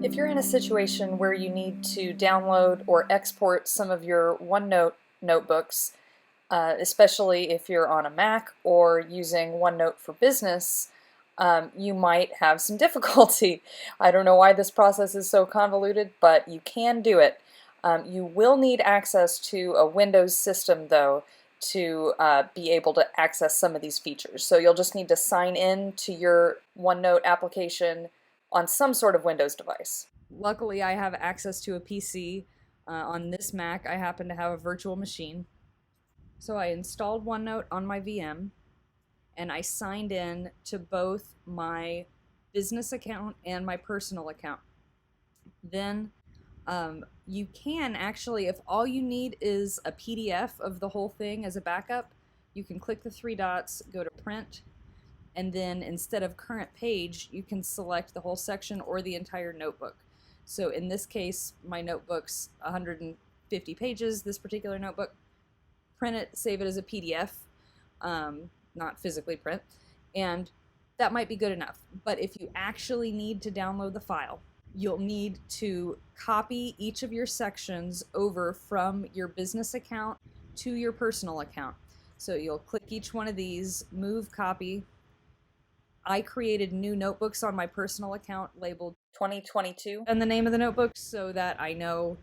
If you're in a situation where you need to download or export some of your OneNote notebooks, especially if you're on a Mac or using OneNote for Business, you might have some difficulty. I don't know why this process is so convoluted, but you can do it. You will need access to a Windows system, though, to be able to access some of these features. So you'll just need to sign in to your OneNote application on some sort of Windows device. Luckily, I have access to a PC. On this Mac, I happen to have a virtual machine. So I installed OneNote on my VM, and I signed in to both my business account and my personal account. Then you can actually, if all you need is a PDF of the whole thing as a backup, you can click the three dots, go to print, and then instead of current page, you can select the whole section or the entire notebook. So in this case, my notebook's 150 pages, this particular notebook. Print it, save it as a PDF, not physically print, and that might be good enough. But if you actually need to download the file, you'll need to copy each of your sections over from your business account to your personal account. So you'll click each one of these, move copy. I created new notebooks on my personal account labeled 2022 and the name of the notebook so that I know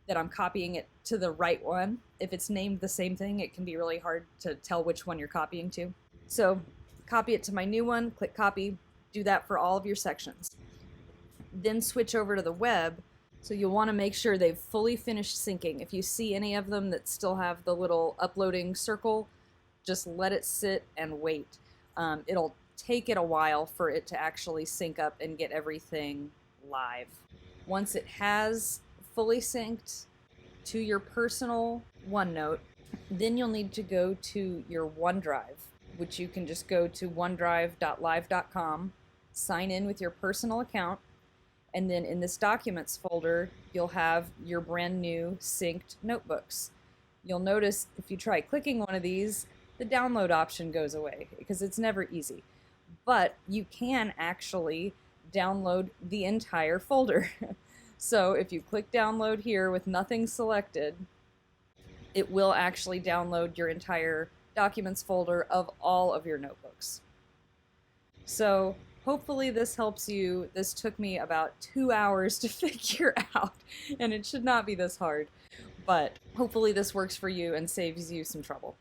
that I'm copying it to the right one. If it's named the same thing, it can be really hard to tell which one you're copying to. So copy it to my new one, click copy, do that for all of your sections. Then switch over to the web. So you'll want to make sure they've fully finished syncing. If you see any of them that still have the little uploading circle, just let it sit and wait. It'll take it a while for it to actually sync up and get everything live. Once it has fully synced to your personal OneNote, then you'll need to go to your OneDrive, which you can just go to onedrive.live.com, sign in with your personal account, and then in this documents folder, you'll have your brand new synced notebooks. You'll notice if you try clicking one of these, the download option goes away because it's never easy. But you can actually download the entire folder. So if you click download here with nothing selected, it will actually download your entire documents folder of all of your notebooks. So hopefully this helps you. This took me about 2 hours to figure out, and it should not be this hard. But hopefully this works for you and saves you some trouble.